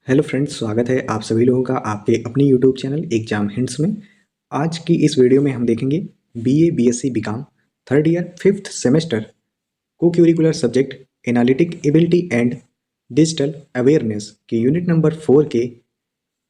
Hello friends, स्वागत है आप सभी लोगों का आपके अपने यूट्यूब चैनल एग्जाम हिंट्स में। आज की इस वीडियो में हम देखेंगे BA BSc BCom third year fifth semester cocurricular subject analytic ability and digital awareness के यूनिट नंबर 4 के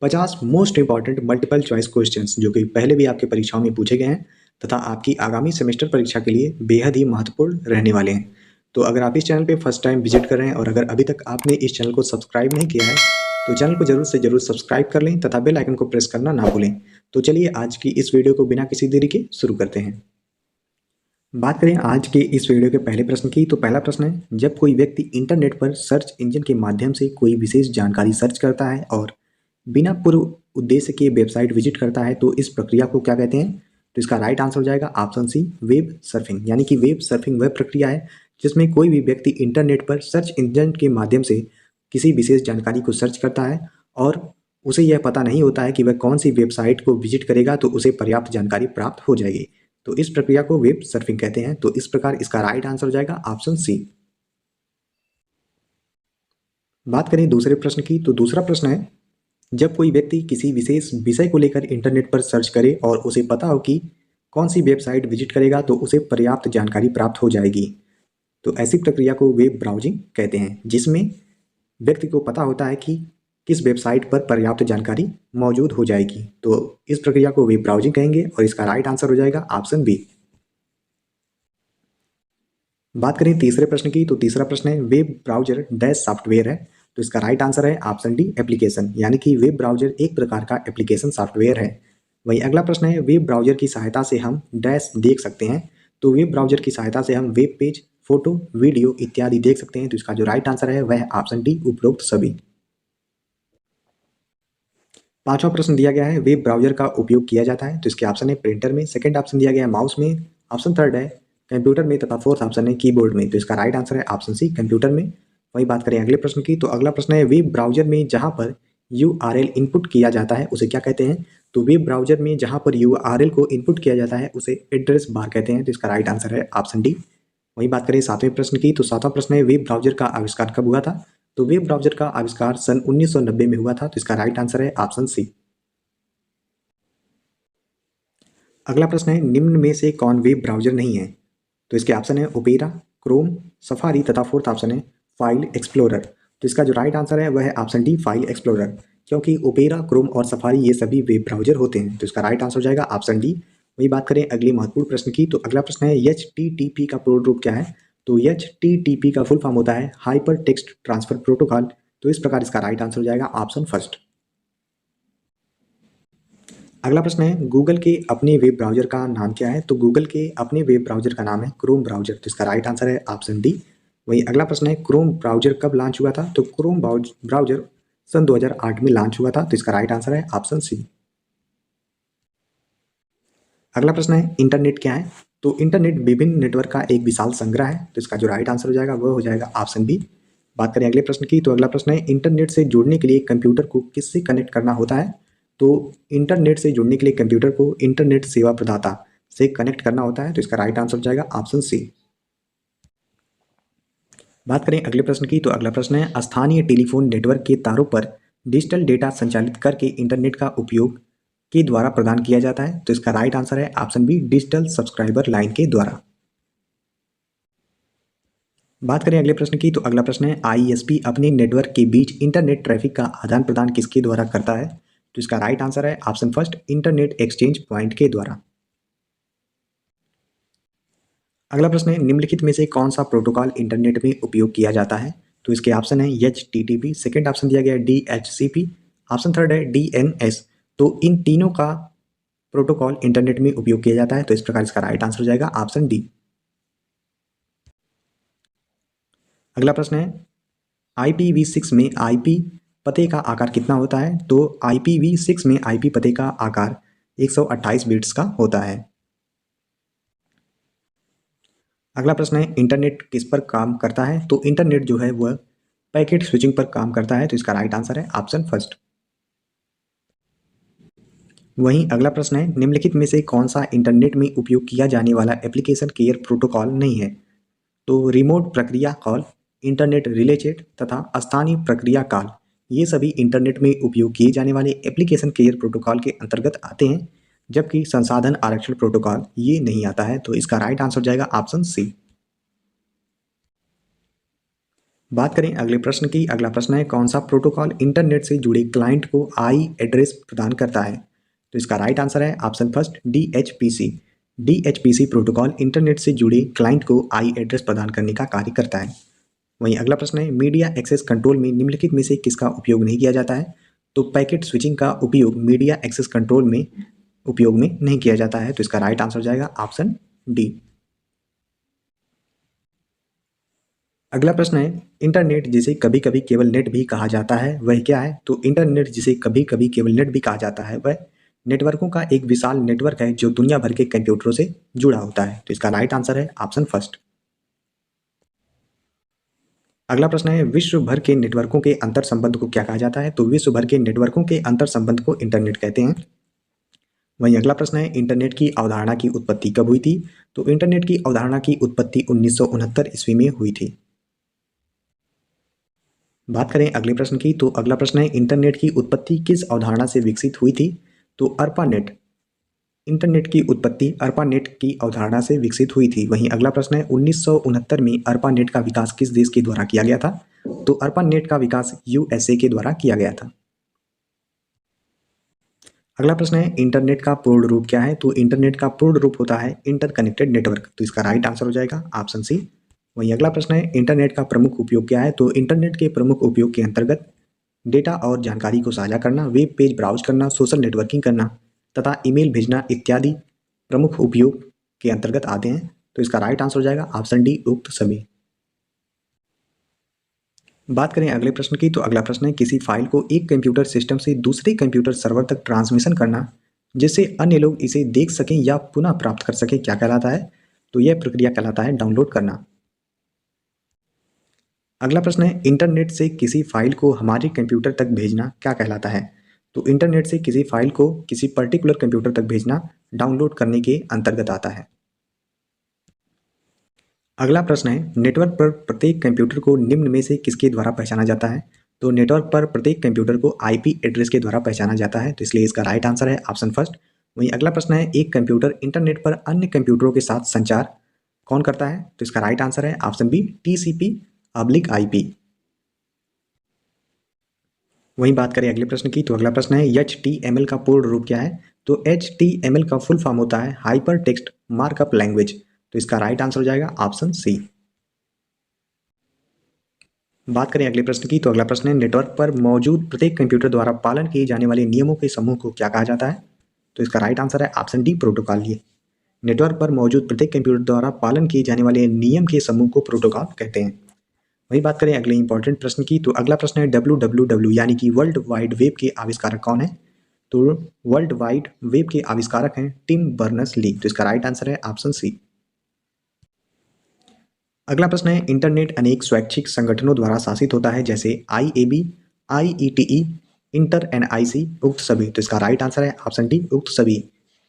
50 most important multiple choice questions जो कि पहले भी आपके परीक्षाओं में पूछे गए हैं तथा आपकी आगामी सेमेस्टर परीक्षा के लिए बेहद ही महत्वपूर्ण रहने वाले हैं। तो अगर आप इस चैनल पे फर्स्ट टाइम विजिट कर रहे हैं और अगर अभी तक आपने इस चैनल को सब्सक्राइब नहीं किया है तो चैनल को जरूर से जरूर सब्सक्राइब कर लें तथा बेल आइकन को प्रेस करना ना भूलें। तो चलिए आज की इस वीडियो को बिना किसी देरी के शुरू करते हैं। बात करें आज के इस वीडियो के पहले प्रश्न की, तो पहला प्रश्न है, जब कोई व्यक्ति इंटरनेट पर सर्च इंजन के माध्यम से कोई विशेष जानकारी सर्च करता है और बिना पूर्व उद्देश्य के वेबसाइट विजिट करता है तो इस प्रक्रिया को क्या कहते हैं? तो इसका राइट आंसर हो जाएगा ऑप्शन सी, वेब सर्फिंग। यानी कि वेब सर्फिंग वह प्रक्रिया है जिसमें कोई भी व्यक्ति इंटरनेट पर सर्च इंजन के माध्यम से किसी विशेष जानकारी को सर्च करता है और उसे यह पता नहीं होता है कि वह कौन सी वेबसाइट को विजिट करेगा तो उसे पर्याप्त जानकारी प्राप्त हो जाएगी। तो इस प्रक्रिया को वेब सर्फिंग कहते हैं। तो इस प्रकार इसका राइट आंसर हो जाएगा ऑप्शन सी। बात करें दूसरे प्रश्न की, तो दूसरा प्रश्न है, जब कोई व्यक्ति किसी विशेष विषय को लेकर इंटरनेट पर सर्च करे और उसे पता हो कि कौन सी वेबसाइट विजिट करेगा तो उसे पर्याप्त जानकारी प्राप्त हो जाएगी। तो ऐसी प्रक्रिया को वेब ब्राउजिंग कहते हैं जिसमें व्यक्ति को पता होता है कि किस वेबसाइट पर पर्याप्त जानकारी मौजूद हो जाएगी। तो इस प्रक्रिया को वेब ब्राउजिंग कहेंगे और इसका राइट आंसर हो जाएगा ऑप्शन बी। बात करें तीसरे प्रश्न की, तो तीसरा प्रश्न है, वेब ब्राउजर डैश सॉफ्टवेयर है। तो इसका राइट आंसर है ऑप्शन डी, एप्लीकेशन। यानी कि वेब ब्राउजर एक प्रकार का एप्लीकेशन सॉफ्टवेयर है। वहीं अगला प्रश्न है, वेब ब्राउजर की सहायता से हम डैश देख सकते हैं। तो वेब ब्राउजर की सहायता से हम वेब पेज, फोटो, वीडियो इत्यादि देख सकते हैं। तो इसका जो राइट आंसर है वह ऑप्शन डी, उपरोक्त सभी। पांचवा प्रश्न दिया गया है, वेब ब्राउजर का उपयोग किया जाता है। तो इसके ऑप्शन है प्रिंटर में, सेकंड ऑप्शन दिया गया है माउस में, ऑप्शन थर्ड है कंप्यूटर में तथा फोर्थ ऑप्शन है कीबोर्ड में। तो इसका राइट आंसर है ऑप्शन सी, कंप्यूटर में। वही बात करें अगले प्रश्न की, तो अगला प्रश्न है, वेब ब्राउजर में जहां पर URL इनपुट किया जाता है उसे क्या कहते हैं? तो वेब ब्राउजर में जहां पर URL को इनपुट किया जाता है उसे एड्रेस बार कहते हैं। तो इसका राइट आंसर है ऑप्शन डी। वही बात करें सातवें प्रश्न की, तो सातवां प्रश्न है, वेब ब्राउजर का आविष्कार कब हुआ था? तो वेब ब्राउजर का आविष्कार सन 1990 में हुआ था। तो इसका राइट आंसर है ऑप्शन सी। अगला प्रश्न है, निम्न में से कौन वेब ब्राउजर नहीं है? तो इसके ऑप्शन है ओपेरा, क्रोम, सफारी तथा फोर्थ ऑप्शन है फाइल एक्सप्लोरर। तो इसका जो राइट आंसर है वह है ऑप्शन डी, फाइल एक्सप्लोरर। क्योंकि ओपेरा, क्रोम और सफारी ये सभी वेब ब्राउजर होते हैं। तो इसका राइट आंसर हो जाएगा ऑप्शन डी। वही बात करें अगले महत्वपूर्ण प्रश्न की, तो अगला प्रश्न है, HTTP का पूर्ण रूप क्या है? तो HTTP का फुल फॉर्म होता है हाइपर टेक्स्ट ट्रांसफर प्रोटोकॉल। तो इस प्रकार इसका राइट आंसर हो जाएगा ऑप्शन फर्स्ट। अगला प्रश्न है, गूगल के अपने वेब ब्राउजर का नाम क्या है? तो गूगल के अपने वेब ब्राउजर का नाम है क्रोम ब्राउजर। तो इसका राइट आंसर है ऑप्शन डी। वही अगला प्रश्न है, क्रोम ब्राउजर कब लॉन्च हुआ था? तो क्रोम ब्राउजर सन 2008 में लॉन्च हुआ था। तो इसका राइट आंसर है ऑप्शन सी। अगला प्रश्न है, इंटरनेट क्या है? तो इंटरनेट विभिन्न नेटवर्क का एक विशाल संग्रह है। तो इसका जो राइट आंसर हो जाएगा वह हो जाएगा ऑप्शन बी। बात करें अगले प्रश्न की, तो अगला प्रश्न है, इंटरनेट से जुड़ने के लिए कंप्यूटर को किससे कनेक्ट करना होता है? तो इंटरनेट से जुड़ने के लिए कंप्यूटर को इंटरनेट सेवा प्रदाता से कनेक्ट करना होता है। तो इसका राइट आंसर हो जाएगा ऑप्शन सी। बात करें अगले प्रश्न की, तो अगला प्रश्न है, स्थानीय टेलीफोन नेटवर्क के तारों पर डिजिटल डेटा संचालित करके इंटरनेट का उपयोग के द्वारा प्रदान किया जाता है। तो इसका राइट आंसर है option B, digital subscriber line के द्वारा। बात करें अगले प्रश्न की, तो अगला प्रश्न है, ISP अपने नेटवर्क के बीच इंटरनेट ट्रैफिक का आदान प्रदान किसके द्वारा करता है? तो इसका राइट आंसर है option first, internet exchange point के द्वारा। अगला प्रश्न है, निम्नलिखित में से कौन सा प्रोटोकॉल इंटरनेट में उपयोग किया जाता है? तो इसके ऑप्शन है HTTP, सेकेंड ऑप्शन दिया गया है DHCP, ऑप्शन थर्ड है DNS। तो इन तीनों का प्रोटोकॉल इंटरनेट में उपयोग किया जाता है। तो इस प्रकार इसका राइट आंसर हो जाएगा ऑप्शन डी। अगला प्रश्न है, IPv6 में IP पते का आकार कितना होता है? तो IPv6 में IP पते का आकार 128 बिट्स का होता है। अगला प्रश्न है, इंटरनेट किस पर काम करता है? तो इंटरनेट जो है वह पैकेट स्विचिंग पर काम करता है। तो इसका राइट आंसर है ऑप्शन फर्स्ट। वहीं अगला प्रश्न है, निम्नलिखित में से कौन सा इंटरनेट में उपयोग किया जाने वाला एप्लीकेशन केयर प्रोटोकॉल नहीं है? तो रिमोट प्रक्रिया कॉल, इंटरनेट रिले चैट तथा स्थानीय प्रक्रिया कॉल ये सभी इंटरनेट में उपयोग किए जाने वाले एप्लीकेशन केयर प्रोटोकॉल के अंतर्गत आते हैं, जबकि संसाधन आरक्षण प्रोटोकॉल ये नहीं आता है। तो इसका राइट आंसर हो जाएगा ऑप्शन सी। बात करें अगले प्रश्न की। अगला प्रश्न है, कौन सा प्रोटोकॉल इंटरनेट से जुड़े क्लाइंट को आई एड्रेस प्रदान करता है? तो इसका राइट आंसर है option first DHPC। DHPC protocol internet से जुड़े क्लाइंट को आई एड्रेस प्रदान करने का कार्य करता है। वहीं अगला प्रश्न है, मीडिया एक्सेस कंट्रोल में निम्नलिखित में से किसका उपयोग नहीं किया जाता है? तो पैकेट स्विचिंग का उपयोग मीडिया एक्सेस कंट्रोल में उपयोग में नहीं किया जाता है। तो इसका राइट आंसर हो जाएगा ऑप्शन डी। अगला प्रश्न है, इंटरनेट जिसे कभी कभी केवल नेट भी कहा जाता है वह क्या है? तो इंटरनेट जिसे कभी कभी केवल नेट भी कहा जाता है वह नेटवर्कों का एक विशाल नेटवर्क है जो दुनिया भर के कंप्यूटरों से जुड़ा होता है। तो इसका राइट आंसर है ऑप्शन फर्स्ट। अगला प्रश्न है, विश्व भर के नेटवर्कों के अंतर संबंध को क्या कहा जाता है? तो विश्व भर के नेटवर्कों के अंतर संबंध को इंटरनेट कहते हैं। वहीं अगला प्रश्न है, इंटरनेट की अवधारणा की उत्पत्ति कब हुई थी? तो इंटरनेट की अवधारणा की उत्पत्ति 1969 ईस्वी में हुई थी। बात करें अगले प्रश्न की। तो अगला प्रश्न है, इंटरनेट की उत्पत्ति किस अवधारणा से विकसित हुई थी? तो अर्पानेट। इंटरनेट की उत्पत्ति अर्पानेट की अवधारणा से विकसित हुई थी। वहीं अगला प्रश्न है, 1969 में अर्पानेट का विकास किस देश के द्वारा किया गया था? तो अर्पानेट का विकास USA के द्वारा किया गया था। अगला प्रश्न है, इंटरनेट का पूर्ण रूप क्या है? तो इंटरनेट का पूर्ण रूप होता है इंटरकनेक्टेड नेटवर्क। तो इसका राइट आंसर हो जाएगा ऑप्शन सी। वहीं अगला प्रश्न है, इंटरनेट का प्रमुख उपयोग क्या है? तो इंटरनेट के प्रमुख उपयोग के अंतर्गत डेटा और जानकारी को साझा करना, वेब पेज ब्राउज करना, सोशल नेटवर्किंग करना तथा ईमेल भेजना इत्यादि प्रमुख उपयोग के अंतर्गत आते हैं। तो इसका राइट आंसर हो जाएगा ऑप्शन डी, उक्त सभी। बात करें अगले प्रश्न की। तो अगला प्रश्न है, किसी फाइल को एक कंप्यूटर सिस्टम से दूसरे कंप्यूटर सर्वर तक ट्रांसमिशन करना जिससे अन्य लोग इसे देख सकें या पुनः प्राप्त कर सकें क्या कहलाता है? तो यह प्रक्रिया कहलाता है डाउनलोड करना। अगला प्रश्न है, इंटरनेट से किसी फाइल को हमारे कंप्यूटर तक भेजना क्या कहलाता है? तो इंटरनेट से किसी फाइल को किसी पर्टिकुलर कंप्यूटर तक भेजना डाउनलोड करने के अंतर्गत आता है। अगला प्रश्न है, नेटवर्क पर प्रत्येक कंप्यूटर को निम्न में से किसके द्वारा पहचाना जाता है? तो नेटवर्क पर प्रत्येक कंप्यूटर को IP एड्रेस के द्वारा पहचाना जाता है। तो इसलिए इसका राइट आंसर है ऑप्शन फर्स्ट। वहीं अगला प्रश्न है, एक कंप्यूटर इंटरनेट पर अन्य कंप्यूटरों के साथ संचार कौन करता है? तो इसका राइट आंसर है ऑप्शन बी, TCP/IP। वहीं बात करें अगले प्रश्न की। तो अगला प्रश्न है, HTML का पूर्ण रूप क्या है? तो HTML का फुल फॉर्म होता है हाइपर टेक्स्ट मार्कअप लैंग्वेज। तो इसका राइट आंसर हो जाएगा ऑप्शन सी। बात करें अगले प्रश्न की। तो अगला प्रश्न है, नेटवर्क पर मौजूद प्रत्येक कंप्यूटर द्वारा पालन किए जाने वाले नियमों के समूह को क्या कहा जाता है? तो इसका राइट आंसर है ऑप्शन डी, प्रोटोकॉल। ये नेटवर्क पर मौजूद प्रत्येक कंप्यूटर द्वारा पालन किए जाने वाले नियम के समूह को प्रोटोकॉल कहते हैं। वही बात करें अगले इंपॉर्टेंट प्रश्न की। तो अगला प्रश्न है, WWW यानी कि वर्ल्ड वाइड वेब के आविष्कारक कौन है? तो वर्ल्ड वाइड वेब के आविष्कारक हैं टिम बर्नर्स-ली। तो इसका राइट आंसर है ऑप्शन सी। अगला प्रश्न है, इंटरनेट अनेक स्वैच्छिक संगठनों द्वारा शासित होता है जैसे IAB, IETE, इंटर NIC, उक्त सभी। तो इसका राइट आंसर है ऑप्शन डी, उक्त सभी।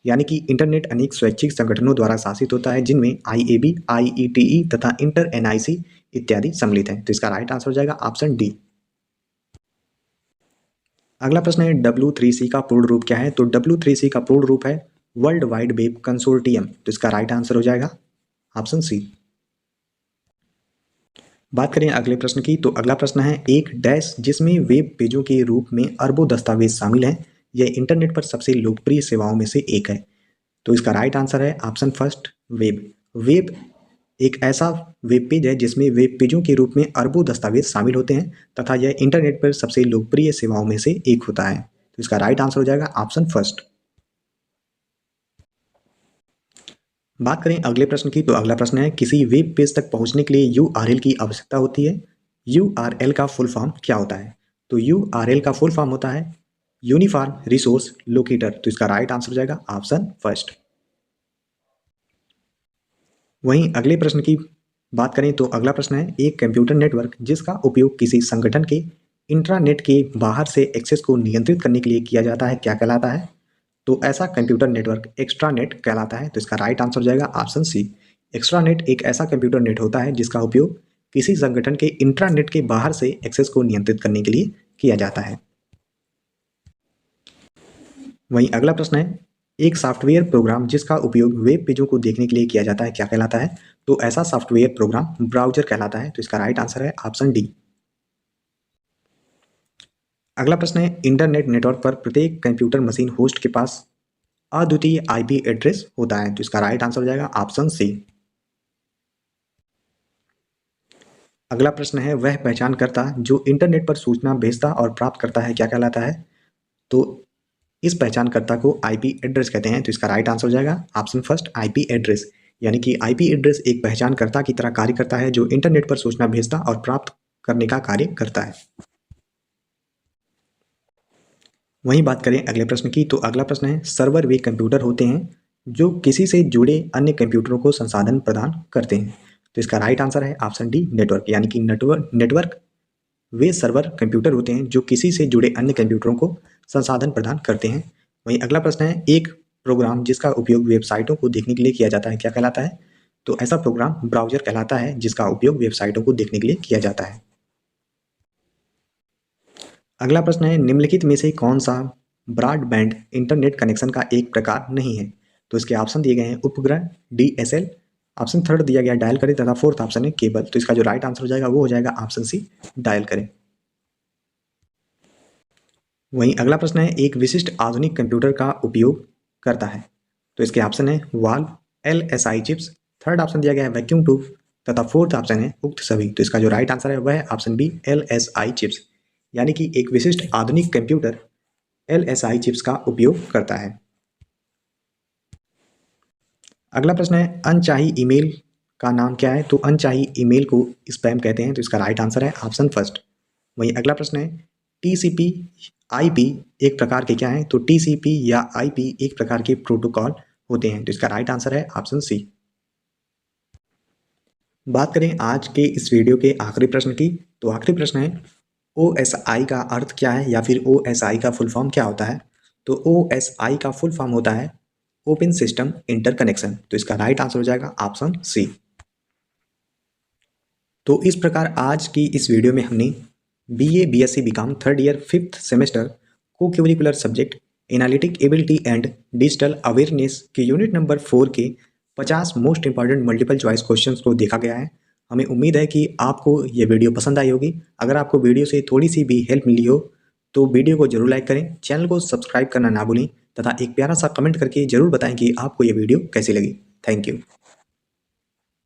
यानी कि इंटरनेट अनेक स्वैच्छिक संगठनों द्वारा शासित होता है जिनमें IAB, IETE तथा इंटर NIC इत्यादि सम्मिलित हैं। तो इसका राइट आंसर हो जाएगा ऑप्शन डी। अगला प्रश्न है, W3C का पूर्ण रूप क्या है? तो W3C का पूर्ण रूप है वर्ल्ड वाइड वेब कंसोर्टियम। तो इसका राइट आंसर हो जाएगा ऑप्शन सी। बात करें अगले प्रश्न की। तो अगला प्रश्न है, एक डैश जिसमें वेब पेजों के रूप में अरबों दस्तावेज शामिल हैं, यह इंटरनेट पर सबसे लोकप्रिय सेवाओं में से एक है। तो इसका राइट आंसर है ऑप्शन फर्स्ट, वेब। वेब एक ऐसा वेब पेज है जिसमें वेब पेजों के रूप में अरबों दस्तावेज शामिल होते हैं तथा यह इंटरनेट पर सबसे लोकप्रिय सेवाओं में से एक होता है। तो इसका राइट आंसर हो जाएगा ऑप्शन फर्स्ट। बात करें अगले प्रश्न की। तो अगला प्रश्न है, किसी वेब पेज तक पहुंचने के लिए URL की आवश्यकता होती है। URL का फुल फॉर्म क्या होता है? तो URL का फुल फॉर्म होता है यूनिफॉर्म रिसोर्स लोकेटर। तो इसका राइट आंसर हो जाएगा ऑप्शन फर्स्ट। वहीं अगले प्रश्न की बात करें। तो अगला प्रश्न है, एक कंप्यूटर नेटवर्क जिसका उपयोग किसी संगठन के इंट्रानेट के बाहर से एक्सेस को नियंत्रित करने के लिए किया जाता है क्या कहलाता है? तो ऐसा कंप्यूटर नेटवर्क एक्स्ट्रानेट कहलाता है। तो इसका राइट आंसर हो जाएगा ऑप्शन सी। एक्स्ट्रानेट एक ऐसा कंप्यूटर नेट होता है जिसका उपयोग किसी संगठन के इंट्रानेट के बाहर से एक्सेस को नियंत्रित करने के लिए किया जाता है। वहीं अगला प्रश्न है, एक सॉफ्टवेयर प्रोग्राम जिसका उपयोग वेब पेजों को देखने के लिए किया जाता है क्या कहलाता है? तो ऐसा सॉफ्टवेयर प्रोग्राम ब्राउजर कहलाता है। तो इसका राइट आंसर है ऑप्शन डी। अगला प्रश्न है, इंटरनेट नेटवर्क पर प्रत्येक कंप्यूटर मशीन होस्ट के पास अद्वितीय आईपी एड्रेस होता है। तो इसका राइट आंसर हो जाएगा ऑप्शन सी। अगला प्रश्न है, वह पहचानकर्ता जो इंटरनेट पर सूचना भेजता और प्राप्त करता है क्या कहलाता है? तो इस पहचानकर्ता को आईपी एड्रेस कहते हैं। तो इसका राइट आंसर हो जाएगा ऑप्शन फर्स्ट आईपी एड्रेस। यानी कि आईपी एड्रेस एक पहचानकर्ता की तरह कार्य करता है जो इंटरनेट पर सूचना भेजता और प्राप्त करने का कार्य करता है। वहीं बात करें अगले प्रश्न की, तो अगला प्रश्न है, सर्वर वे कंप्यूटर होते हैं जो किसी से जुड़े अन्य कंप्यूटरों को संसाधन प्रदान करते हैं। तो इसका राइट आंसर है ऑप्शन डी नेटवर्क। यानी कि नेटवर्क वे सर्वर कंप्यूटर होते हैं जो किसी से जुड़े अन्य कंप्यूटरों को संसाधन प्रदान करते हैं। वहीं अगला प्रश्न है, एक प्रोग्राम जिसका उपयोग वेबसाइटों को देखने के लिए किया जाता है क्या कहलाता है? तो ऐसा प्रोग्राम ब्राउजर कहलाता है जिसका उपयोग वेबसाइटों को देखने के लिए किया जाता है। अगला प्रश्न है, निम्नलिखित में से कौन सा ब्रॉडबैंड इंटरनेट कनेक्शन का एक प्रकार नहीं है? तो इसके ऑप्शन दिए गए हैं, उपग्रह, डीएसएल, ऑप्शन थर्ड दिया गया डायल करें तथा फोर्थ ऑप्शन है केबल। तो इसका जो राइट आंसर हो जाएगा वो हो जाएगा ऑप्शन सी डायल करें। वहीं अगला प्रश्न है, एक विशिष्ट आधुनिक कंप्यूटर का उपयोग करता है। तो इसके ऑप्शन है valve, LSI chips, third option दिया गया है वैक्यूम ट्यूब तथा फोर्थ ऑप्शन है उक्त सभी। तो इसका जो राइट आंसर है वह है ऑप्शन बी एलएसआई चिप्स। यानी कि एक विशिष्ट आधुनिक कंप्यूटर एलएसआई चिप्स का उपयोग करता है। अगला प्रश्न है, अनचाही ईमेल का नाम क्या है? तो अनचाही ईमेल को स्पैम कहते हैं। तो इसका राइट आंसर है ऑप्शन फर्स्ट। वहीं अगला प्रश्न है, टीसीपी आईपी एक प्रकार के क्या है? तो टीसीपी या आईपी एक प्रकार के प्रोटोकॉल होते हैं। तो इसका राइट आंसर है ऑप्शन सी। बात करें आज के इस वीडियो के आखिरी प्रश्न की, तो आखिरी प्रश्न है, ओएसआई का अर्थ क्या है या फिर ओएसआई का फुल फॉर्म क्या होता है? तो ओएसआई का फुल फॉर्म होता है ओपन सिस्टम इंटरकनेक्शन। तो इसका राइट आंसर हो जाएगा ऑप्शन सी। तो इस प्रकार आज की इस वीडियो में हमने BA BSc BCom third year fifth semester cocurricular subject analytic ability and digital awareness के यूनिट नंबर 4 के 50 most important multiple choice questions को देखा गया है। हमें उम्मीद है कि आपको ये वीडियो पसंद आई होगी। अगर आपको वीडियो से थोड़ी सी भी हेल्प मिली हो तो वीडियो को जरूर लाइक करें, चैनल को सब्सक्राइब करना ना भूलें तथा एक प्यारा सा कमेंट करके जरूर बताएं कि आपको ये वीडियो कैसी लगी। Thank you.